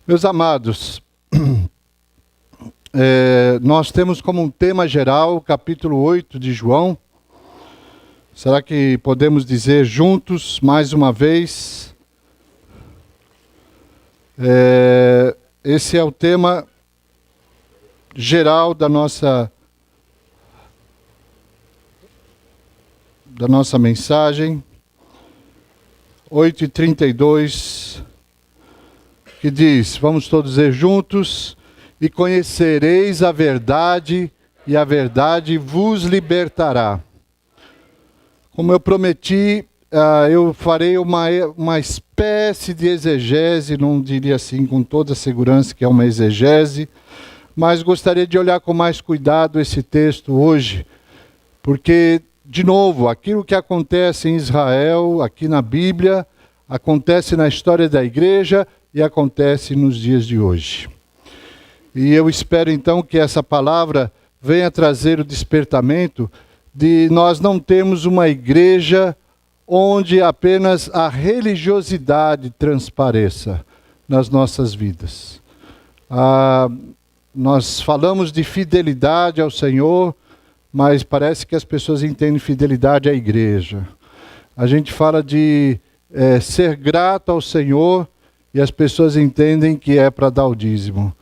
Meus amados, nós temos como um tema geral o capítulo 8 de João. Será que podemos dizer juntos, mais uma vez? Esse é o tema geral da nossa mensagem, 8:32, que diz, vamos todos dizer juntos: e conhecereis a verdade, e a verdade vos libertará. Como eu prometi, eu farei uma espécie de exegese, não diria assim com toda segurança que é uma exegese, mas gostaria de olhar com mais cuidado esse texto hoje, porque, de novo, aquilo que acontece em Israel, aqui na Bíblia, acontece na história da igreja e acontece nos dias de hoje. E eu espero então que essa palavra venha trazer o despertamento de nós não termos uma igreja onde apenas a religiosidade transpareça nas nossas vidas. Nós falamos de fidelidade ao Senhor, mas parece que as pessoas entendem fidelidade à igreja. A gente fala de ser grato ao Senhor e as pessoas entendem que é para dar o dízimo.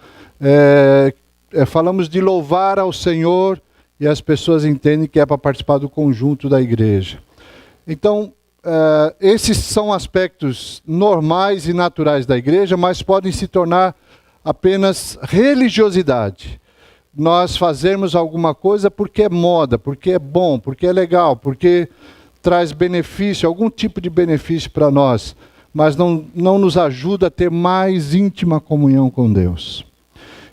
Falamos de louvar ao Senhor e as pessoas entendem que é para participar do conjunto da igreja. Então, esses são aspectos normais e naturais da igreja, mas podem se tornar apenas religiosidade. Nós fazermos alguma coisa porque é moda, porque é bom, porque é legal, porque traz benefício, algum tipo de benefício para nós, mas não nos ajuda a ter mais íntima comunhão com Deus.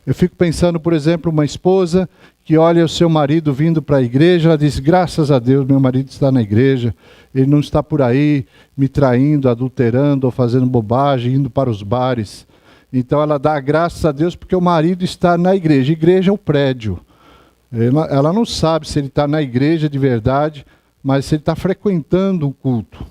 Eu fico pensando, por exemplo, uma esposa que olha o seu marido vindo para a igreja, ela diz, graças a Deus, meu marido está na igreja, ele não está por aí me traindo, adulterando ou fazendo bobagem, indo para os bares. Então ela dá graças a Deus porque o marido está na igreja. Igreja é o prédio. Ela não sabe se ele está na igreja de verdade, mas se ele está frequentando o culto.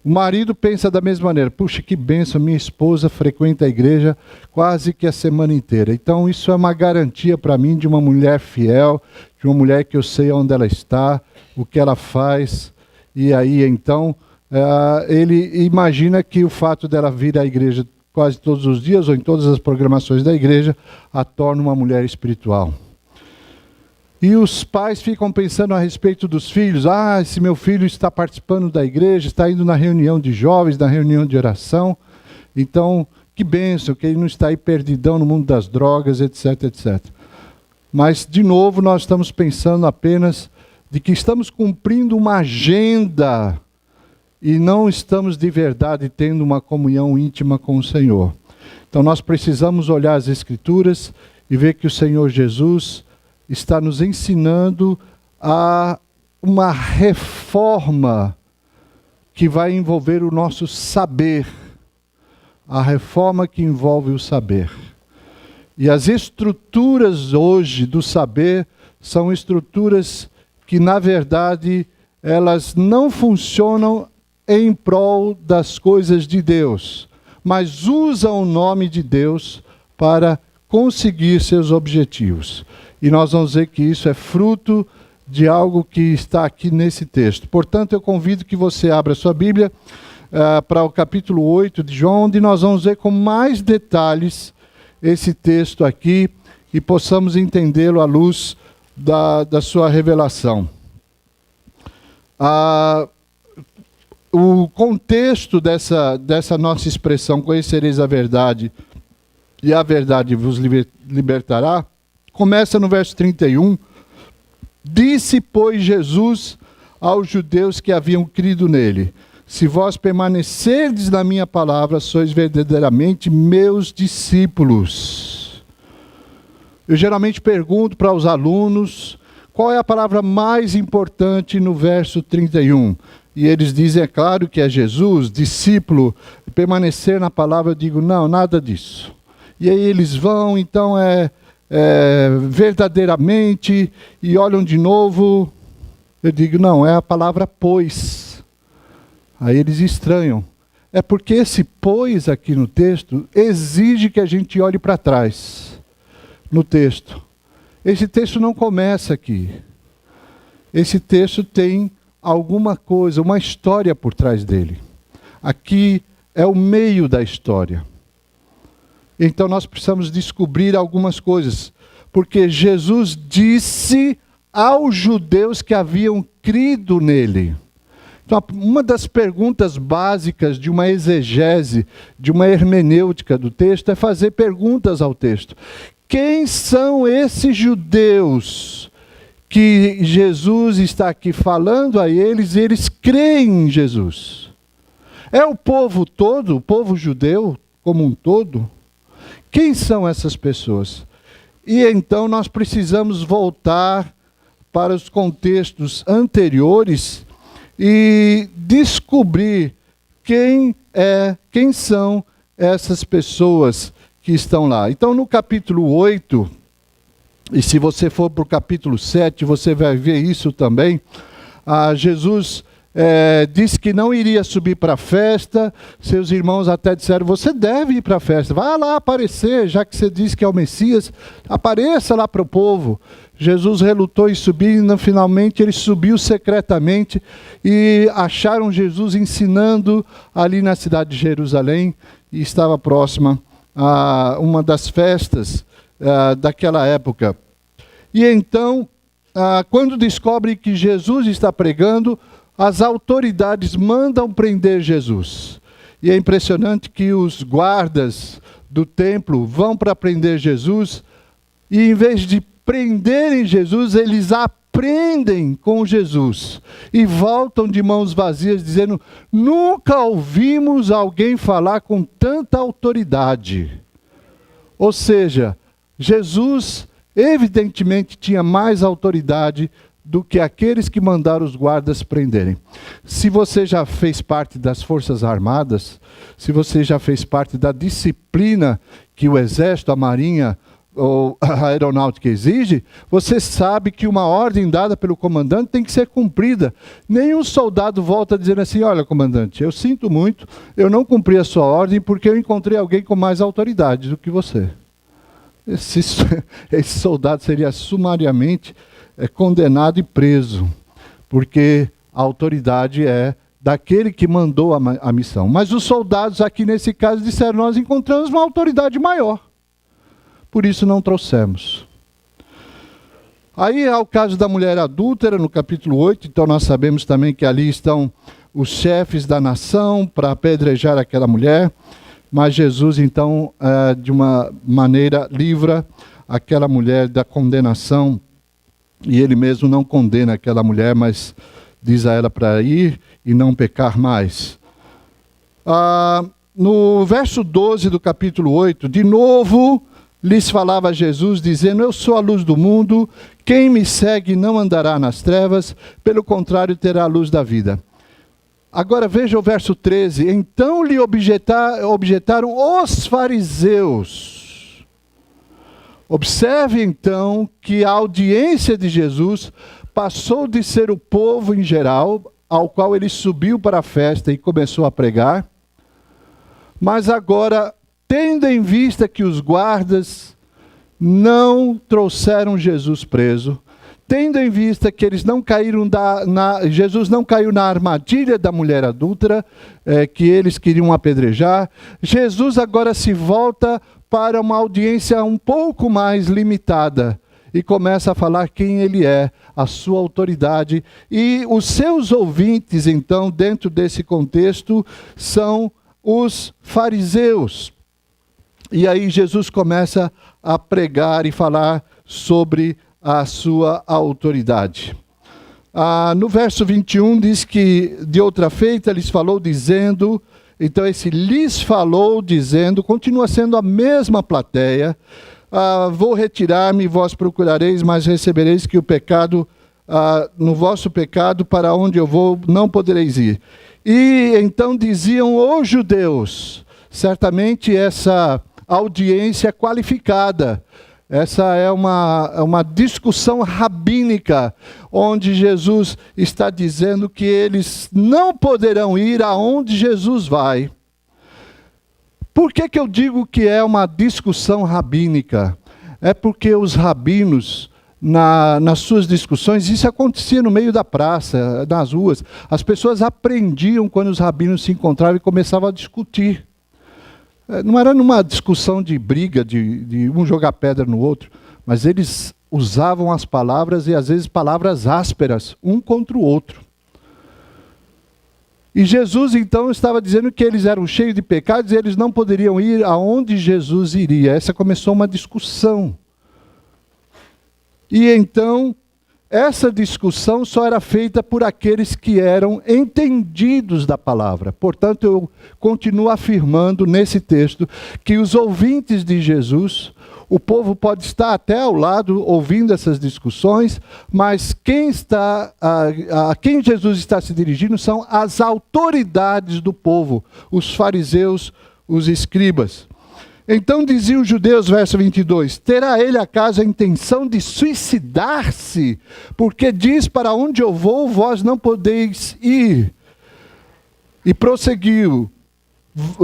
O marido pensa da mesma maneira, puxa, que bênção, minha esposa frequenta a igreja quase que a semana inteira. Então isso é uma garantia para mim de uma mulher fiel, de uma mulher que eu sei onde ela está, o que ela faz. E aí então ele imagina que o fato dela vir à igreja quase todos os dias ou em todas as programações da igreja a torna uma mulher espiritual. E os pais ficam pensando a respeito dos filhos. Esse meu filho está participando da igreja, está indo na reunião de jovens, na reunião de oração. Então, que bênção, que ele não está aí perdidão no mundo das drogas, etc, etc. Mas, de novo, nós estamos pensando apenas de que estamos cumprindo uma agenda e não estamos de verdade tendo uma comunhão íntima com o Senhor. Então, nós precisamos olhar as Escrituras e ver que o Senhor Jesus está nos ensinando a uma reforma que vai envolver o nosso saber. A reforma que envolve o saber. E as estruturas hoje do saber são estruturas que, na verdade, elas não funcionam em prol das coisas de Deus, mas usam o nome de Deus para conseguir seus objetivos. E nós vamos ver que isso é fruto de algo que está aqui nesse texto. Portanto, eu convido que você abra sua Bíblia para o capítulo 8 de João, onde nós vamos ver com mais detalhes esse texto aqui e possamos entendê-lo à luz da sua revelação. O contexto dessa nossa expressão, conhecereis a verdade e a verdade vos libertará, começa no verso 31. Disse, pois, Jesus aos judeus que haviam crido nele: se vós permanecerdes na minha palavra, sois verdadeiramente meus discípulos. Eu geralmente pergunto para os alunos qual é a palavra mais importante no verso 31. E eles dizem, é claro que é Jesus, discípulo, permanecer na palavra. Eu digo, não, nada disso. E aí eles vão, então verdadeiramente, e olham de novo. Eu digo, não, é a palavra pois. Aí eles estranham. é porque esse pois aqui no texto exige que a gente olhe para trás no texto. Esse texto não começa aqui. Esse texto tem alguma coisa, uma história por trás dele. Aqui é o meio da história. Então nós precisamos descobrir algumas coisas. Porque Jesus disse aos judeus que haviam crido nele. Então, uma das perguntas básicas de uma exegese, de uma hermenêutica do texto, é fazer perguntas ao texto. Quem são esses judeus que Jesus está aqui falando a eles e eles creem em Jesus? É o povo todo, o povo judeu como um todo? Quem são essas pessoas? E então nós precisamos voltar para os contextos anteriores e descobrir quem são essas pessoas que estão lá. Então, no capítulo 8, e se você for para o capítulo 7, você vai ver isso também. Jesus disse que não iria subir para a festa. Seus irmãos até disseram, você deve ir para a festa. Vá lá aparecer, já que você disse que é o Messias. Apareça lá para o povo. Jesus relutou em subir e finalmente ele subiu secretamente. E acharam Jesus ensinando ali na cidade de Jerusalém. E estava próxima a uma das festas daquela época. E então, quando descobrem que Jesus está pregando, as autoridades mandam prender Jesus. E é impressionante que os guardas do templo vão para prender Jesus, e em vez de prenderem Jesus, eles aprendem com Jesus. E voltam de mãos vazias, dizendo, nunca ouvimos alguém falar com tanta autoridade. Ou seja, Jesus evidentemente tinha mais autoridade do que aqueles que mandaram os guardas prenderem. Se você já fez parte das Forças Armadas, se você já fez parte da disciplina que o Exército, a Marinha ou a Aeronáutica exige, você sabe que uma ordem dada pelo comandante tem que ser cumprida. Nenhum soldado volta dizendo assim, olha, comandante, eu sinto muito, eu não cumpri a sua ordem porque eu encontrei alguém com mais autoridade do que você. Esse soldado seria sumariamente condenado e preso, porque a autoridade é daquele que mandou a missão. Mas os soldados aqui nesse caso disseram, nós encontramos uma autoridade maior, por isso não trouxemos. Aí há o caso da mulher adúltera no capítulo 8, então nós sabemos também que ali estão os chefes da nação para apedrejar aquela mulher, mas Jesus então, de uma maneira, livra aquela mulher da condenação. E ele mesmo não condena aquela mulher, mas diz a ela para ir e não pecar mais. No verso 12 do capítulo 8, de novo lhes falava Jesus, dizendo, eu sou a luz do mundo, quem me segue não andará nas trevas, pelo contrário terá a luz da vida. Agora veja o verso 13, então lhe objetaram os fariseus. Observe então que a audiência de Jesus passou de ser o povo em geral, ao qual ele subiu para a festa e começou a pregar, mas agora, tendo em vista que os guardas não trouxeram Jesus preso, tendo em vista que eles não caíram Jesus não caiu na armadilha da mulher adúltera, que eles queriam apedrejar, Jesus agora se volta para uma audiência um pouco mais limitada e começa a falar quem ele é, a sua autoridade. E os seus ouvintes, então, dentro desse contexto, são os fariseus. E aí Jesus começa a pregar e falar sobre a sua autoridade. No verso 21 diz que de outra feita lhes falou dizendo, então esse lhes falou dizendo, continua sendo a mesma plateia, vou retirar-me e vós procurareis, mas recebereis que o pecado, no vosso pecado, para onde eu vou, não podereis ir. E então diziam os judeus, certamente essa audiência qualificada, essa é uma discussão rabínica, onde Jesus está dizendo que eles não poderão ir aonde Jesus vai, Por que eu digo que é uma discussão rabínica? É porque os rabinos, nas suas discussões, isso acontecia no meio da praça, nas ruas. As pessoas aprendiam quando os rabinos se encontravam e começavam a discutir. Não era numa discussão de briga, de um jogar pedra no outro, mas eles usavam as palavras, e às vezes palavras ásperas, um contra o outro. E Jesus então estava dizendo que eles eram cheios de pecados e eles não poderiam ir aonde Jesus iria. Essa começou uma discussão. E então, essa discussão só era feita por aqueles que eram entendidos da palavra. Portanto, eu continuo afirmando nesse texto que os ouvintes de Jesus, o povo pode estar até ao lado ouvindo essas discussões, mas a quem Jesus está se dirigindo são as autoridades do povo, os fariseus, os escribas. Então diziam os judeus, verso 22, terá ele acaso a intenção de suicidar-se? Porque diz, para onde eu vou, vós não podeis ir. E prosseguiu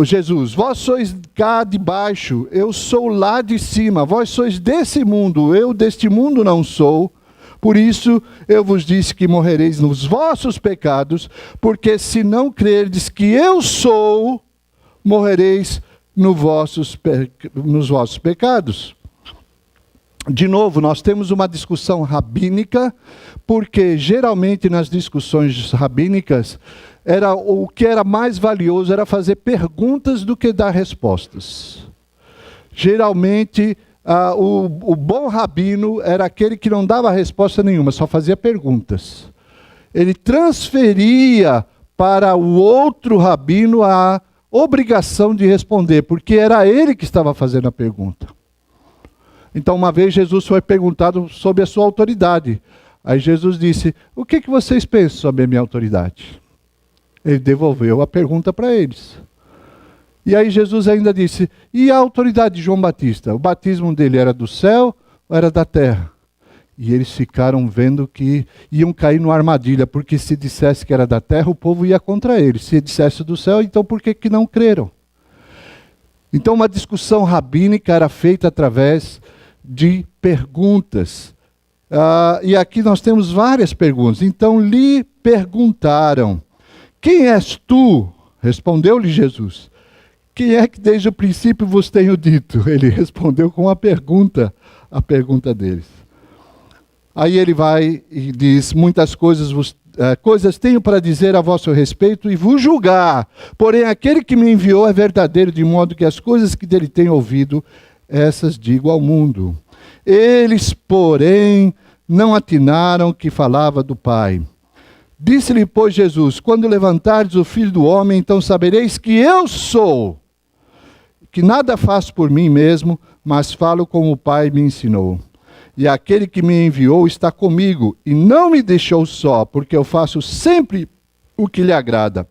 Jesus, vós sois cá de baixo, eu sou lá de cima, vós sois desse mundo, eu deste mundo não sou. Por isso eu vos disse que morrereis nos vossos pecados, porque se não crerdes que eu sou, morrereis nos vossos pecados. De novo, nós temos uma discussão rabínica, porque geralmente nas discussões rabínicas, o que era mais valioso era fazer perguntas do que dar respostas. Geralmente, o bom rabino era aquele que não dava resposta nenhuma, só fazia perguntas. Ele transferia para o outro rabino a obrigação de responder, porque era ele que estava fazendo a pergunta. Então, uma vez Jesus foi perguntado sobre a sua autoridade. Aí Jesus disse, o que vocês pensam sobre a minha autoridade? Ele devolveu a pergunta para eles. E aí Jesus ainda disse, e a autoridade de João Batista? O batismo dele era do céu ou era da terra? E eles ficaram vendo que iam cair numa armadilha, porque se dissesse que era da terra, o povo ia contra ele. Se dissesse do céu, então por que não creram? Então uma discussão rabínica era feita através de perguntas. E aqui nós temos várias perguntas. Então lhe perguntaram, quem és tu? Respondeu-lhe Jesus. Quem é que desde o princípio vos tenho dito? Ele respondeu com a pergunta deles. Aí ele vai e diz, muitas coisas tenho para dizer a vosso respeito e vos julgar. Porém, aquele que me enviou é verdadeiro, de modo que as coisas que dele tenho ouvido, essas digo ao mundo. Eles, porém, não atinaram que falava do Pai. Disse-lhe, pois, Jesus, quando levantardes o Filho do Homem, então sabereis que eu sou, que nada faço por mim mesmo, mas falo como o Pai me ensinou. E aquele que me enviou está comigo, e não me deixou só, porque eu faço sempre o que lhe agrada.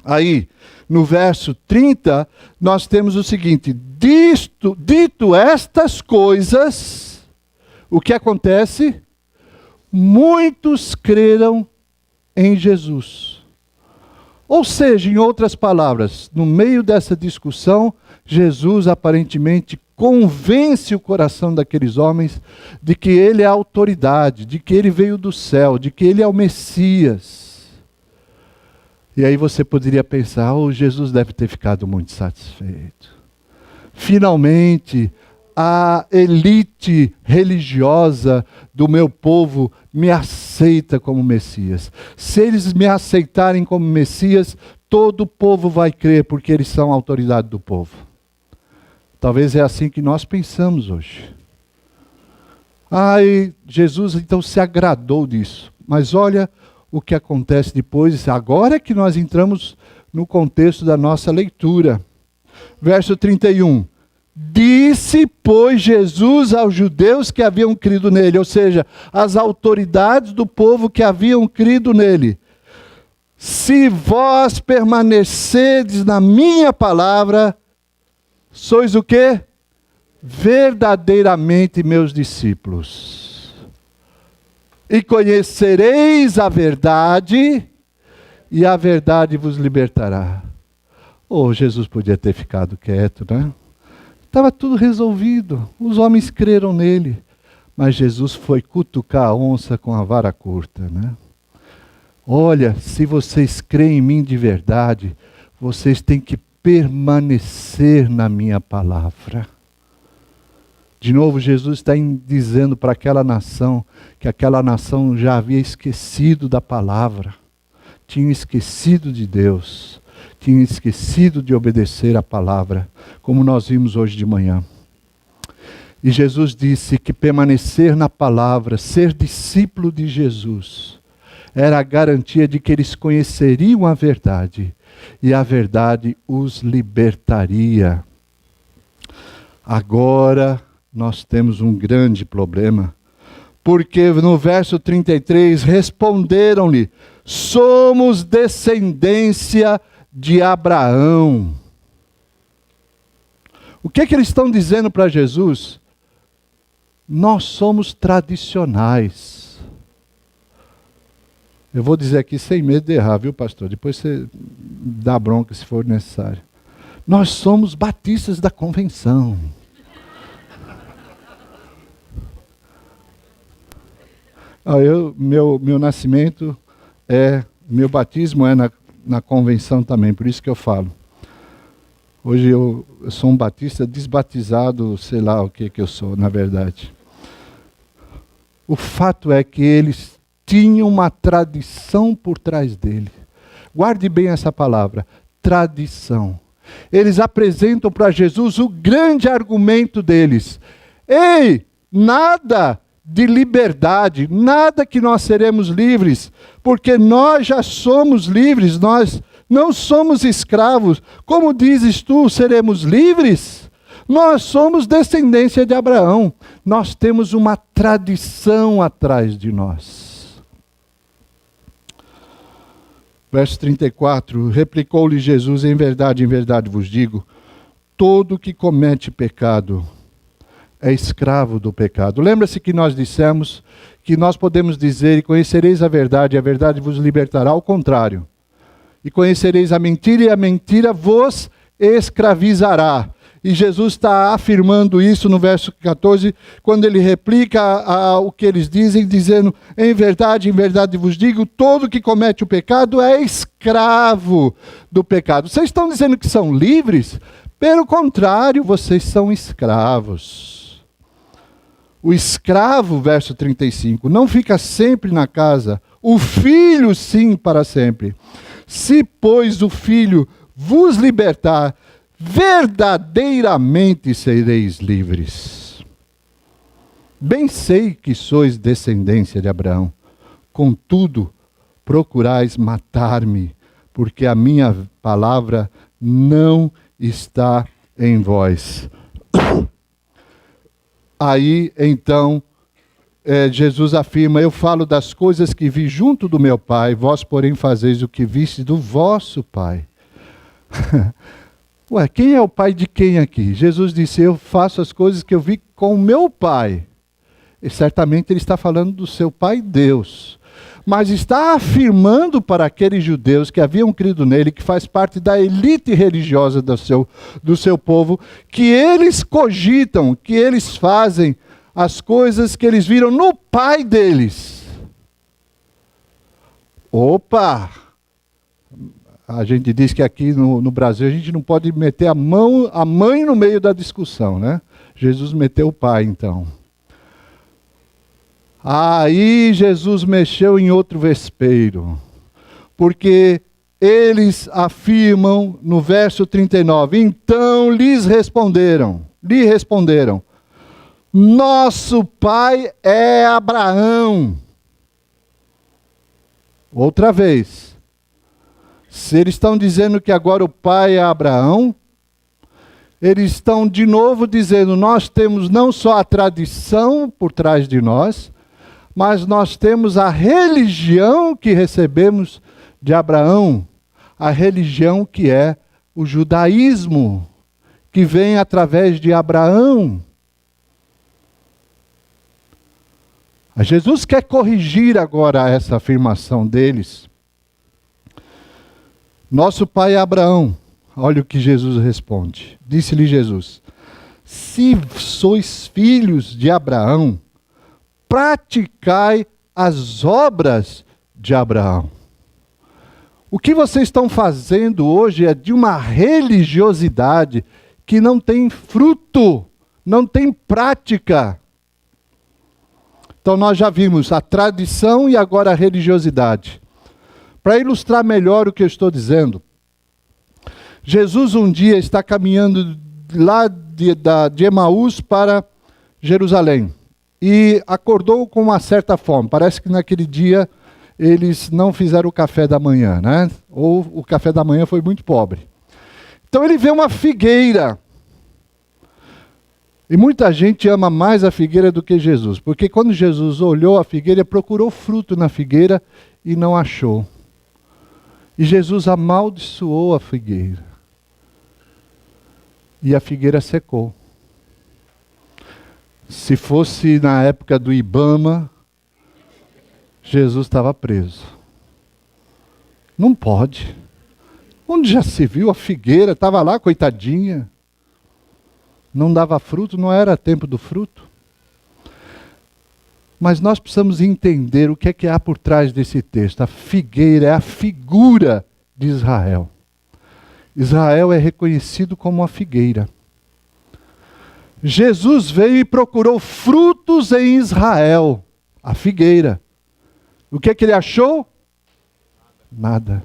Aí, no verso 30, nós temos o seguinte, dito estas coisas, o que acontece? Muitos creram em Jesus. Ou seja, em outras palavras, no meio dessa discussão, Jesus aparentemente convence o coração daqueles homens de que ele é a autoridade, de que ele veio do céu, de que ele é o Messias. E aí você poderia pensar, Jesus deve ter ficado muito satisfeito. Finalmente, a elite religiosa do meu povo me aceita como Messias. Se eles me aceitarem como Messias, todo o povo vai crer, porque eles são a autoridade do povo. Talvez é assim que nós pensamos hoje. Jesus então se agradou disso. Mas olha o que acontece depois, agora é que nós entramos no contexto da nossa leitura. Verso 31. Disse, pois, Jesus aos judeus que haviam crido nele, ou seja, as autoridades do povo que haviam crido nele. Se vós permanecerdes na minha palavra, sois o quê? Verdadeiramente meus discípulos. E conhecereis a verdade, e a verdade vos libertará. Ou Jesus podia ter ficado quieto, né? Estava tudo resolvido. Os homens creram nele. Mas Jesus foi cutucar a onça com a vara curta, né? Olha, se vocês creem em mim de verdade, vocês têm que permanecer na minha palavra. De novo, Jesus está dizendo para aquela nação, que aquela nação já havia esquecido da palavra, tinha esquecido de Deus, tinha esquecido de obedecer a palavra, como nós vimos hoje de manhã. E Jesus disse que permanecer na palavra, ser discípulo de Jesus, era a garantia de que eles conheceriam a verdade, e a verdade os libertaria. Agora nós temos um grande problema, porque no verso 33 responderam-lhe: somos descendência de Abraão. O que eles estão dizendo para Jesus? Nós somos tradicionais. Eu vou dizer aqui sem medo de errar, viu, pastor? Depois você dá bronca se for necessário. Nós somos batistas da convenção. Meu nascimento meu batismo é na convenção também, por isso que eu falo. Hoje eu sou um batista desbatizado, sei lá o que eu sou, na verdade. O fato é que eles tinham uma tradição por trás dele. Guarde bem essa palavra, tradição. Eles apresentam para Jesus o grande argumento deles. Ei, nada de liberdade, nada que nós seremos livres, porque nós já somos livres, nós não somos escravos. Como dizes tu, seremos livres? Nós somos descendência de Abraão. Nós temos uma tradição atrás de nós. Verso 34, replicou-lhe Jesus: em verdade vos digo, todo que comete pecado é escravo do pecado. Lembra-se que nós dissemos que nós podemos dizer: e conhecereis a verdade vos libertará. Ao contrário. E conhecereis a mentira, e a mentira vos escravizará. E Jesus está afirmando isso no verso 14, quando ele replica o que eles dizem, dizendo: em verdade vos digo, todo que comete o pecado é escravo do pecado. Vocês estão dizendo que são livres? Pelo contrário, vocês são escravos. O escravo, verso 35, não fica sempre na casa, o filho sim para sempre. Se, pois, o filho vos libertar, verdadeiramente sereis livres. Bem sei que sois descendência de Abraão, contudo procurais matar-me, porque a minha palavra não está em vós. Aí então Jesus afirma: eu falo das coisas que vi junto do meu Pai, vós porém fazeis o que viste do vosso pai. Ué, quem é o pai de quem aqui? Jesus disse: eu faço as coisas que eu vi com o meu pai. E certamente ele está falando do seu pai Deus. Mas está afirmando para aqueles judeus que haviam crido nele, que faz parte da elite religiosa do seu povo, que eles cogitam, que eles fazem as coisas que eles viram no pai deles. Opa! A gente diz que aqui no Brasil a gente não pode meter a mãe no meio da discussão, né? Jesus meteu o pai, então. Aí Jesus mexeu em outro vespeiro, porque eles afirmam no verso 39, então lhe responderam, nosso pai é Abraão. Outra vez. Se eles estão dizendo que agora o pai é Abraão, eles estão de novo dizendo: nós temos não só a tradição por trás de nós, mas nós temos a religião que recebemos de Abraão, a religião que é o judaísmo, que vem através de Abraão. Jesus quer corrigir agora essa afirmação deles. Nosso pai é Abraão. Olha o que Jesus responde. Disse-lhe Jesus: se sois filhos de Abraão, praticai as obras de Abraão. O que vocês estão fazendo hoje é de uma religiosidade que não tem fruto, não tem prática. Então nós já vimos a tradição e agora a religiosidade. Para ilustrar melhor o que eu estou Jesus um dia está caminhando lá de Emaús para Jerusalém e acordou com uma certa fome. Parece que naquele dia eles não fizeram o café da manhã, né? Ou o café da manhã foi muito pobre. Então ele vê uma figueira. E muita gente ama mais a figueira do que Jesus, porque quando Jesus olhou a figueira, procurou fruto na figueira e não achou. E Jesus amaldiçoou a figueira. E a figueira secou. Se fosse na época do Ibama, Jesus estava preso. Não pode. Onde já se viu a figueira? Estava lá, coitadinha. Não dava fruto, não era tempo do fruto. Mas nós precisamos entender o que há por trás desse texto. A figueira é a figura de Israel. Israel é reconhecido como uma figueira. Jesus veio e procurou frutos em Israel, a figueira. O que ele achou? Nada.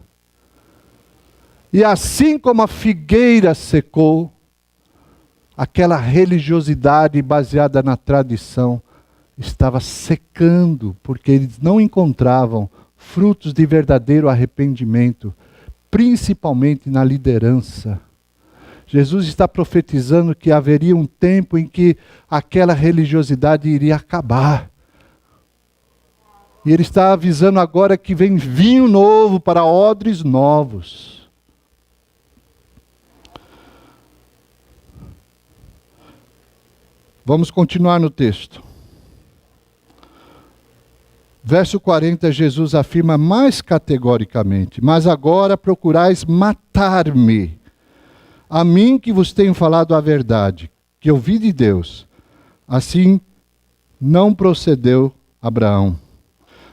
E assim como a figueira secou, aquela religiosidade baseada na tradição estava secando, porque eles não encontravam frutos de verdadeiro arrependimento, principalmente na liderança. Jesus está profetizando que haveria um tempo em que aquela religiosidade iria acabar. E ele está avisando agora que vem vinho novo para odres novos. Vamos continuar no texto. Verso 40, Jesus afirma mais categoricamente: mas agora procurais matar-me, a mim que vos tenho falado a verdade, que ouvi de Deus. Assim não procedeu Abraão.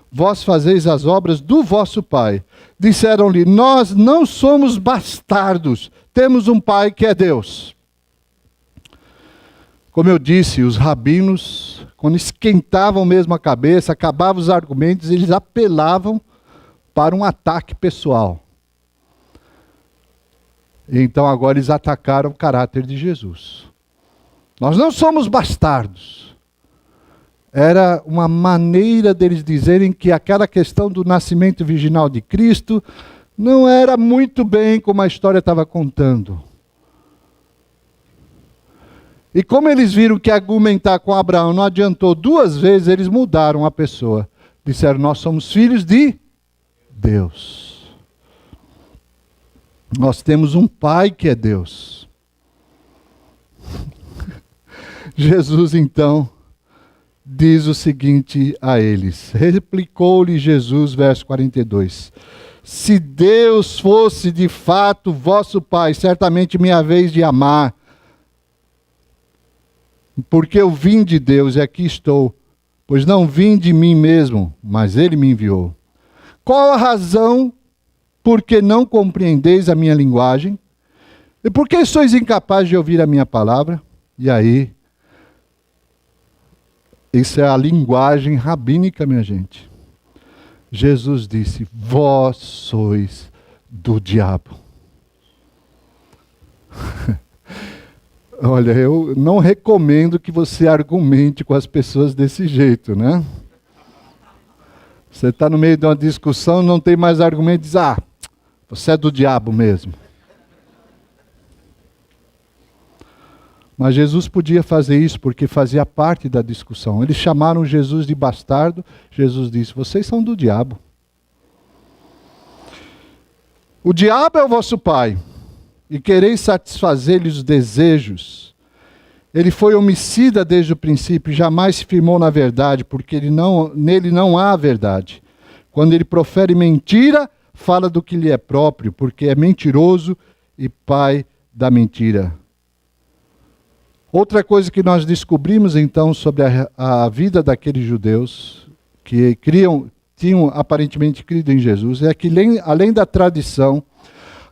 Vós fazeis as obras do vosso pai. Disseram-lhe: nós não somos bastardos, temos um pai que é Deus. Como eu disse, os rabinos, quando esquentavam mesmo a cabeça, acabavam os argumentos, eles apelavam para um ataque pessoal. Então agora eles atacaram o caráter de Jesus. Nós não somos bastardos. Era uma maneira deles dizerem que aquela questão do nascimento virginal de Cristo não era muito bem como a história estava contando. E como eles viram que argumentar com Abraão não adiantou duas vezes, eles mudaram a pessoa. Disseram: nós somos filhos de Deus. Nós temos um pai que é Deus. Jesus então diz o seguinte a eles. Replicou-lhe Jesus, verso 42. Se Deus fosse de fato vosso pai, certamente me haveis de amar, porque eu vim de Deus e aqui estou, pois não vim de mim mesmo, mas Ele me enviou. Qual a razão por que não compreendeis a minha linguagem? E por que sois incapazes de ouvir a minha palavra? E aí, isso é a linguagem rabínica, minha gente. Jesus disse: vós sois do diabo. Olha, eu não recomendo que você argumente com as pessoas desse jeito, né? Você está no meio de uma discussão, não tem mais argumento, diz: ah, você é do diabo mesmo. Mas Jesus podia fazer isso porque fazia parte da discussão. Eles chamaram Jesus de bastardo. Jesus disse: vocês são do diabo. O diabo é o vosso pai, e quereis satisfazer-lhe os desejos. Ele foi homicida desde o princípio e jamais se firmou na verdade, porque nele não há verdade. Quando ele profere mentira, fala do que lhe é próprio, porque é mentiroso e pai da mentira. Outra coisa que nós descobrimos então sobre a vida daqueles judeus que tinham aparentemente crido em Jesus é que além da tradição,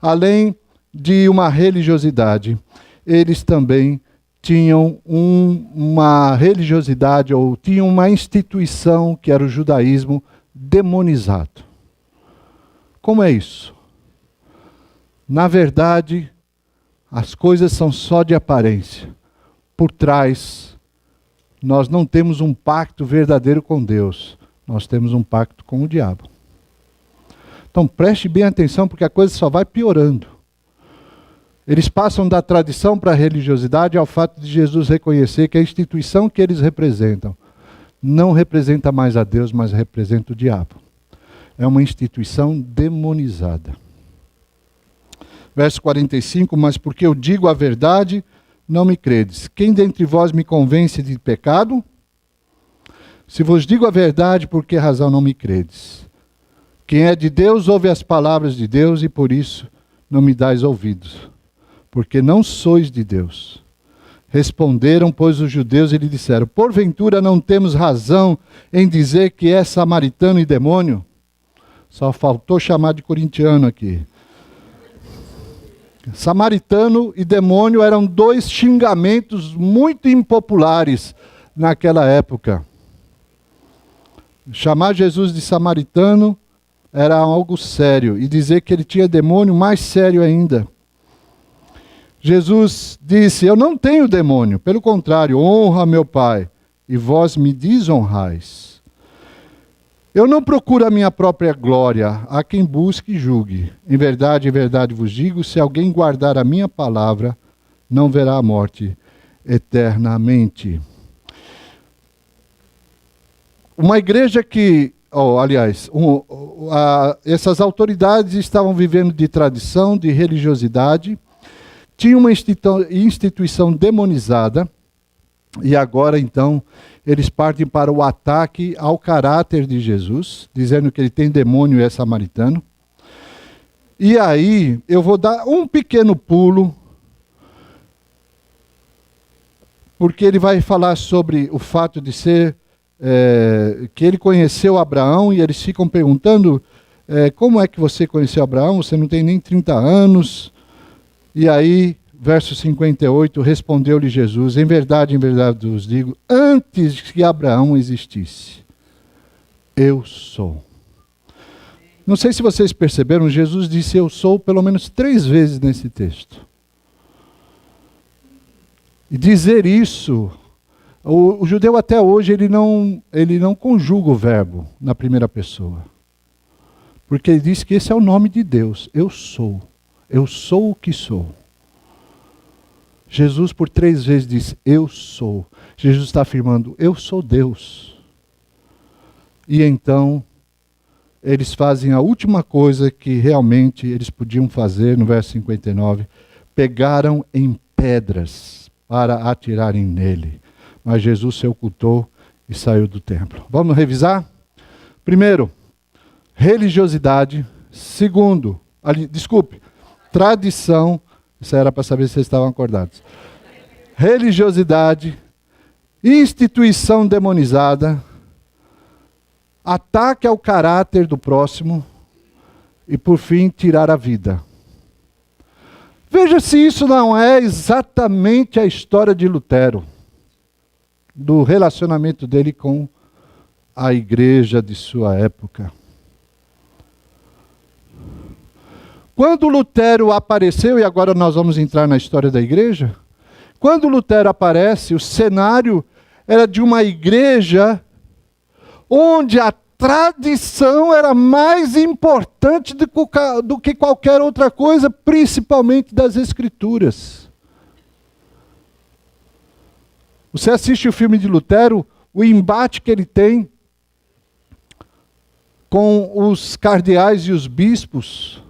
além de uma religiosidade, eles também tinham uma religiosidade ou tinham uma instituição que era o judaísmo demonizado. Como é isso? Na verdade, as coisas são só de aparência. Por trás, nós não temos um pacto verdadeiro com Deus. Nós temos um pacto com o diabo. Então preste bem atenção, porque a coisa só vai piorando. Eles passam da tradição para a religiosidade ao fato de Jesus reconhecer que a instituição que eles representam não representa mais a Deus, mas representa o diabo. É uma instituição demonizada. Verso 45, mas porque eu digo a verdade, não me credes. Quem dentre vós me convence de pecado? Se vos digo a verdade, por que razão não me credes? Quem é de Deus ouve as palavras de Deus e por isso não me dais ouvidos, porque não sois de Deus. Responderam, pois, os judeus e lhe disseram, porventura não temos razão em dizer que é samaritano e demônio? Só faltou chamar de corintiano aqui. Samaritano e demônio eram dois xingamentos muito impopulares naquela época. Chamar Jesus de samaritano era algo sério, e dizer que ele tinha demônio, mais sério ainda. Jesus disse, eu não tenho demônio, pelo contrário, honra meu Pai, e vós me desonrais. Eu não procuro a minha própria glória, há quem busque e julgue. Em verdade vos digo, se alguém guardar a minha palavra, não verá a morte eternamente. Uma igreja que, essas autoridades estavam vivendo de tradição, de religiosidade, tinha uma instituição demonizada, e agora então eles partem para o ataque ao caráter de Jesus, dizendo que ele tem demônio e é samaritano. E aí eu vou dar um pequeno pulo, porque ele vai falar sobre o fato de ser, que ele conheceu Abraão, e eles ficam perguntando, como é que você conheceu Abraão? Você não tem nem 30 anos. E aí, verso 58, respondeu-lhe Jesus, em verdade vos digo, antes que Abraão existisse, eu sou. Não sei se vocês perceberam, Jesus disse eu sou pelo menos 3 vezes nesse texto. E dizer isso, o judeu até hoje ele não conjuga o verbo na primeira pessoa. Porque ele diz que esse é o nome de Deus, eu sou o que sou. Jesus por 3 vezes diz, eu sou. Jesus está afirmando, eu sou Deus. E então, eles fazem a última coisa que realmente eles podiam fazer, no verso 59, pegaram em pedras para atirarem nele. Mas Jesus se ocultou e saiu do templo. Vamos revisar? Primeiro, religiosidade. Segundo, tradição. Isso era para saber se vocês estavam acordados. Religiosidade, instituição demonizada, ataque ao caráter do próximo e, por fim, tirar a vida. Veja se isso não é exatamente a história de Lutero, do relacionamento dele com a igreja de sua época. Quando Lutero apareceu, e agora nós vamos entrar na história da igreja, quando Lutero aparece, o cenário era de uma igreja onde a tradição era mais importante do que qualquer outra coisa, principalmente das Escrituras. Você assiste o filme de Lutero, o embate que ele tem com os cardeais e os bispos,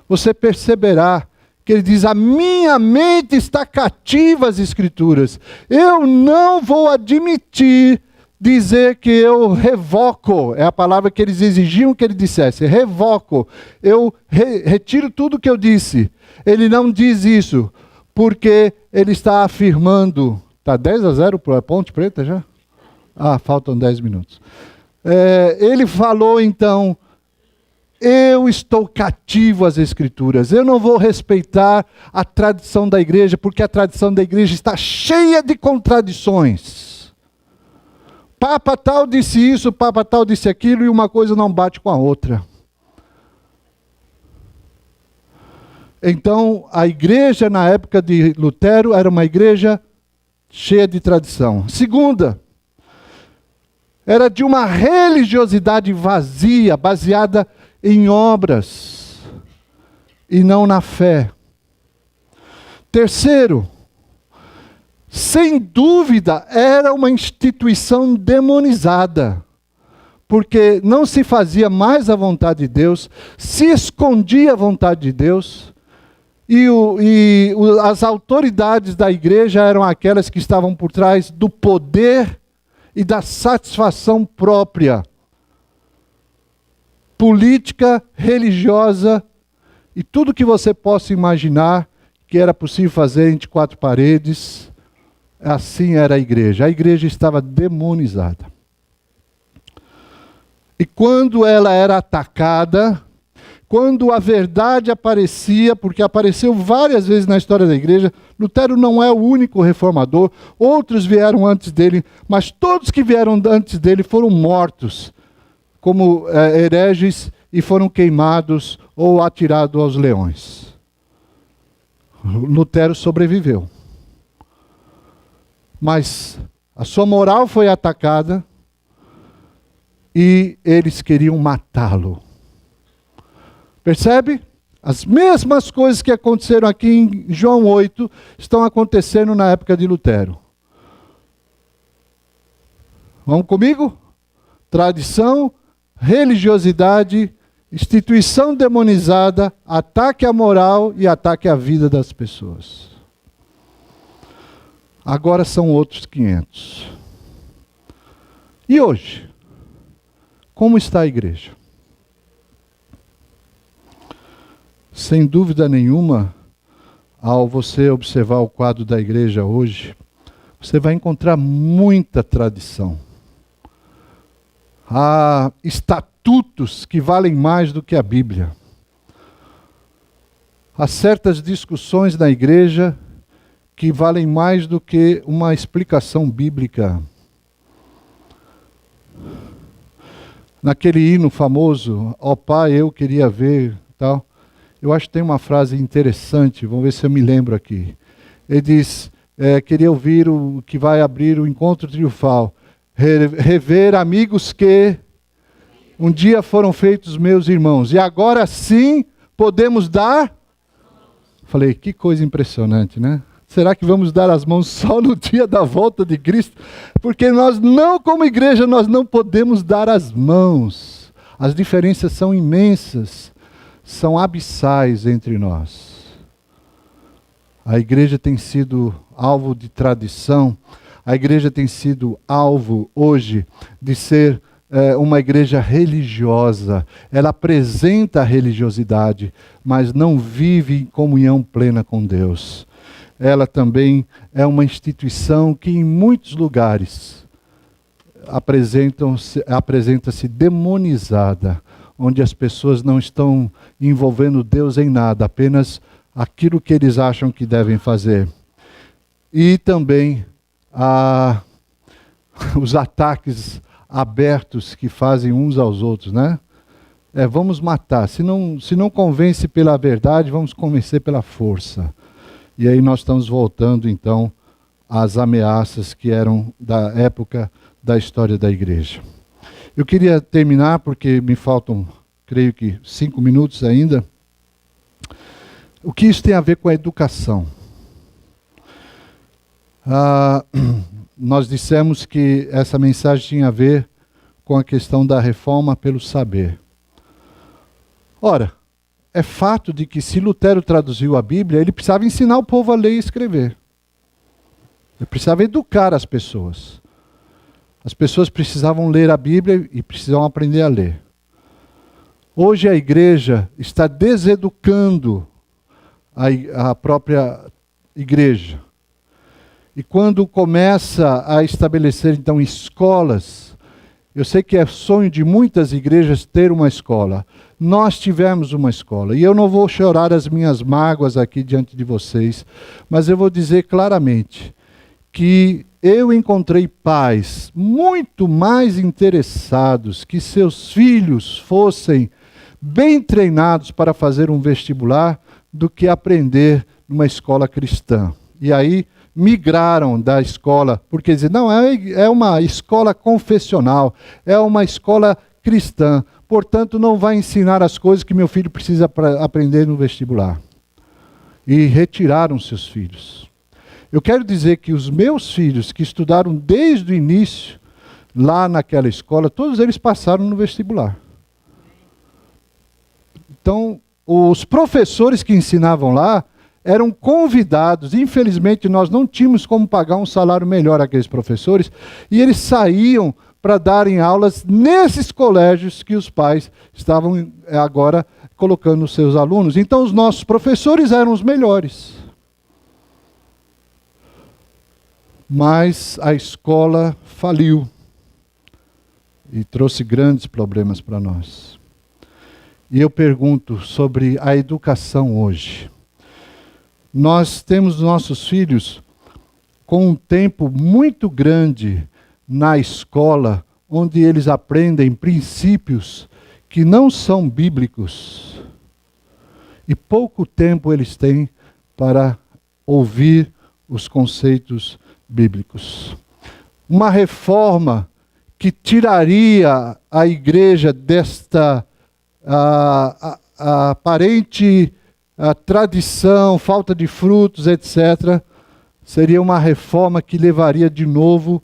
você perceberá que ele diz, a minha mente está cativa às Escrituras. Eu não vou admitir dizer que eu revoco, é a palavra que eles exigiam que ele dissesse, revoco, eu retiro tudo que eu disse. Ele não diz isso, porque ele está afirmando, está 10-0 para a Ponte Preta já? Faltam 10 minutos. Ele falou então, eu estou cativo às Escrituras, eu não vou respeitar a tradição da igreja, porque a tradição da igreja está cheia de contradições. Papa tal disse isso, Papa tal disse aquilo, e uma coisa não bate com a outra. Então, a igreja na época de Lutero era uma igreja cheia de tradição. Segunda, era de uma religiosidade vazia, baseada em obras e não na fé. Terceiro, sem dúvida, era uma instituição demonizada, porque não se fazia mais a vontade de Deus, se escondia a vontade de Deus, e as autoridades da igreja eram aquelas que estavam por trás do poder e da satisfação própria, política, religiosa, e tudo que você possa imaginar que era possível fazer entre quatro paredes. Assim era a igreja. A igreja estava demonizada. E quando ela era atacada, quando a verdade aparecia, porque apareceu várias vezes na história da igreja, Lutero não é o único reformador, outros vieram antes dele, mas todos que vieram antes dele foram mortos como hereges e foram queimados ou atirados aos leões. Lutero sobreviveu. Mas a sua moral foi atacada e eles queriam matá-lo. Percebe? As mesmas coisas que aconteceram aqui em João 8 estão acontecendo na época de Lutero. Vamos comigo? Tradição, religiosidade, instituição demonizada, ataque à moral e ataque à vida das pessoas. Agora são outros 500. E hoje? Como está a igreja? Sem dúvida nenhuma, ao você observar o quadro da igreja hoje, você vai encontrar muita tradição. Há estatutos que valem mais do que a Bíblia. Há certas discussões na igreja que valem mais do que uma explicação bíblica. Naquele hino famoso, ó Pai, eu queria ver, tal. Eu acho que tem uma frase interessante, vamos ver se eu me lembro aqui. Ele diz, queria ouvir o que vai abrir o encontro triunfal. Rever amigos que um dia foram feitos meus irmãos. E agora sim podemos dar... Falei, que coisa impressionante, né? Será que vamos dar as mãos só no dia da volta de Cristo? Porque nós não, como igreja, nós não podemos dar as mãos. As diferenças são imensas, são abissais entre nós. A igreja tem sido alvo de tradição, a igreja tem sido alvo hoje de ser uma igreja religiosa. Ela apresenta a religiosidade, mas não vive em comunhão plena com Deus. Ela também é uma instituição que em muitos lugares apresenta-se demonizada, onde as pessoas não estão envolvendo Deus em nada, apenas aquilo que eles acham que devem fazer. E também os ataques abertos que fazem uns aos outros, né? Vamos matar. Se não convence pela verdade, vamos convencer pela força. E aí nós estamos voltando, então, às ameaças que eram da época da história da igreja. Eu queria terminar, porque me faltam, creio que, 5 minutos ainda. O que isso tem a ver com a educação? Nós dissemos que essa mensagem tinha a ver com a questão da reforma pelo saber. Ora, é fato de que se Lutero traduziu a Bíblia, ele precisava ensinar o povo a ler e escrever. Ele precisava educar as pessoas. As pessoas precisavam ler a Bíblia e precisavam aprender a ler. Hoje a igreja está deseducando a própria igreja. E quando começa a estabelecer, então, escolas, eu sei que é sonho de muitas igrejas ter uma escola. Nós tivemos uma escola. E eu não vou chorar as minhas mágoas aqui diante de vocês, mas eu vou dizer claramente que eu encontrei pais muito mais interessados que seus filhos fossem bem treinados para fazer um vestibular do que aprender numa escola cristã. E aí migraram da escola, porque diziam, não, é uma escola confessional, é uma escola cristã, portanto não vai ensinar as coisas que meu filho precisa aprender no vestibular. E retiraram seus filhos. Eu quero dizer que os meus filhos, que estudaram desde o início, lá naquela escola, todos eles passaram no vestibular. Então, os professores que ensinavam lá eram convidados. Infelizmente, nós não tínhamos como pagar um salário melhor àqueles professores, e eles saíam para darem aulas nesses colégios que os pais estavam agora colocando os seus alunos. Então, os nossos professores eram os melhores. Mas a escola faliu e trouxe grandes problemas para nós. E eu pergunto sobre a educação hoje. Nós temos nossos filhos com um tempo muito grande na escola, onde eles aprendem princípios que não são bíblicos. E pouco tempo eles têm para ouvir os conceitos bíblicos. Uma reforma que tiraria a igreja desta aparente tradição, falta de frutos, etc., seria uma reforma que levaria de novo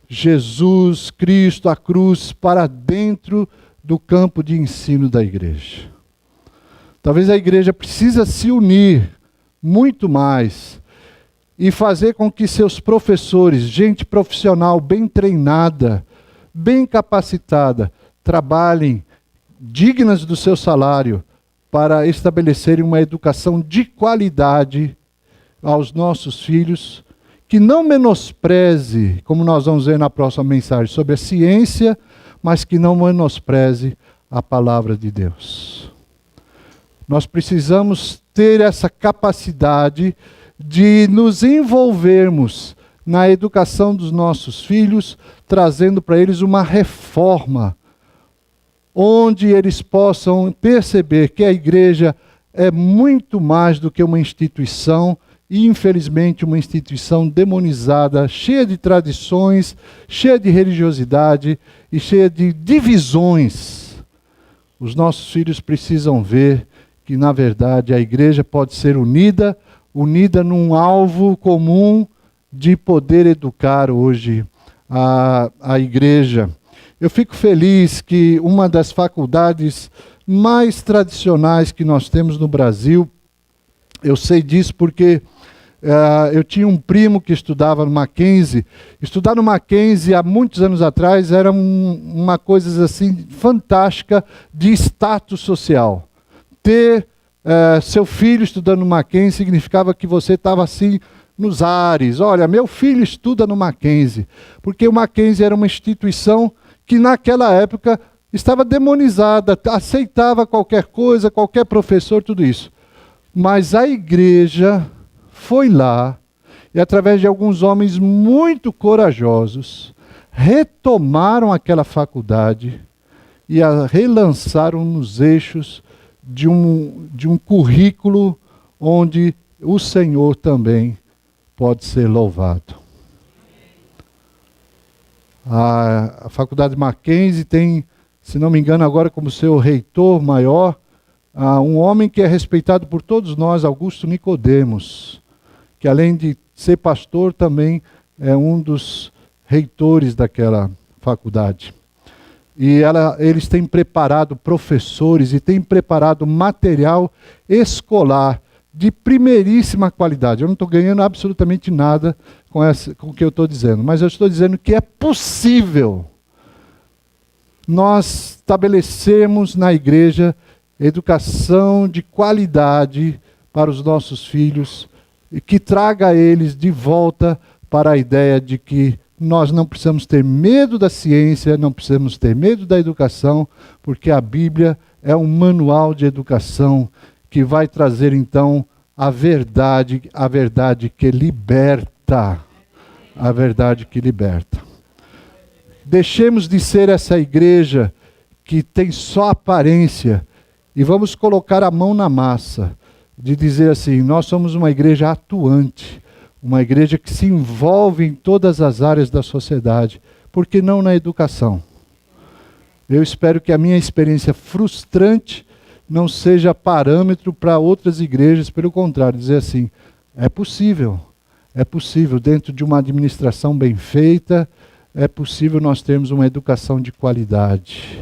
Jesus Cristo, a cruz, para dentro do campo de ensino da igreja. Talvez a igreja precisa se unir muito mais e fazer com que seus professores, gente profissional bem treinada, bem capacitada, trabalhem dignas do seu salário para estabelecerem uma educação de qualidade aos nossos filhos, que não menospreze, como nós vamos ver na próxima mensagem, sobre a ciência, mas que não menospreze a palavra de Deus. Nós precisamos ter essa capacidade de nos envolvermos na educação dos nossos filhos, trazendo para eles uma reforma, onde eles possam perceber que a igreja é muito mais do que uma instituição, e infelizmente uma instituição demonizada, cheia de tradições, cheia de religiosidade e cheia de divisões. Os nossos filhos precisam ver que, na verdade, a igreja pode ser unida num alvo comum de poder educar hoje a igreja. Eu fico feliz que uma das faculdades mais tradicionais que nós temos no Brasil, eu sei disso porque eu tinha um primo que estudava no Mackenzie. Estudar no Mackenzie há muitos anos atrás era uma coisa assim fantástica de status social. Ter seu filho estudando no Mackenzie significava que você estava assim nos ares. Olha, meu filho estuda no Mackenzie. Porque o Mackenzie era uma instituição que naquela época estava demonizada, aceitava qualquer coisa, qualquer professor, tudo isso. Mas a igreja foi lá e, através de alguns homens muito corajosos, retomaram aquela faculdade e a relançaram nos eixos de um currículo onde o Senhor também pode ser louvado. A Faculdade Mackenzie tem, se não me engano agora como seu reitor maior, um homem que é respeitado por todos nós, Augusto Nicodemos, que além de ser pastor também é um dos reitores daquela faculdade. E eles têm preparado professores e têm preparado material escolar de primeiríssima qualidade. Eu não estou ganhando absolutamente nada com o que eu estou dizendo, mas eu estou dizendo que é possível nós estabelecermos na igreja educação de qualidade para os nossos filhos e que traga eles de volta para a ideia de que nós não precisamos ter medo da ciência, não precisamos ter medo da educação, porque a Bíblia é um manual de educação que vai trazer então a verdade que liberta, a verdade que liberta. Deixemos de ser essa igreja que tem só aparência e vamos colocar a mão na massa, de dizer assim, nós somos uma igreja atuante, uma igreja que se envolve em todas as áreas da sociedade, por que não na educação? Eu espero que a minha experiência frustrante não seja parâmetro para outras igrejas, pelo contrário, dizer assim, é possível dentro de uma administração bem feita, é possível nós termos uma educação de qualidade.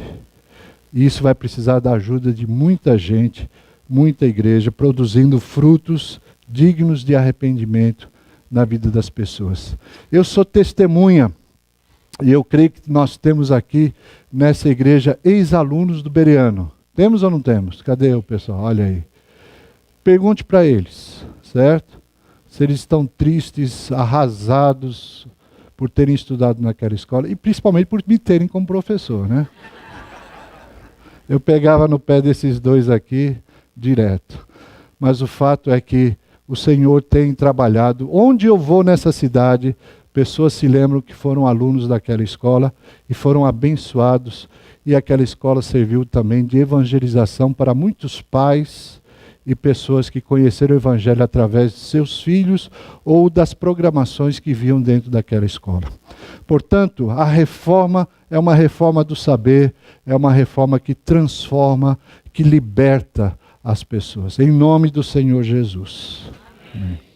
E isso vai precisar da ajuda de muita gente, muita igreja, produzindo frutos dignos de arrependimento na vida das pessoas. Eu sou testemunha, e eu creio que nós temos aqui nessa igreja ex-alunos do Bereano. Temos ou não temos? Cadê o pessoal? Olha aí. Pergunte para eles, certo? Se eles estão tristes, arrasados por terem estudado naquela escola e principalmente por me terem como professor, né? Eu pegava no pé desses dois aqui direto. Mas o fato é que o Senhor tem trabalhado. Onde eu vou nessa cidade, pessoas se lembram que foram alunos daquela escola e foram abençoados. E aquela escola serviu também de evangelização para muitos pais e pessoas que conheceram o Evangelho através de seus filhos ou das programações que viam dentro daquela escola. Portanto, a reforma é uma reforma do saber, é uma reforma que transforma, que liberta as pessoas. Em nome do Senhor Jesus. Amém.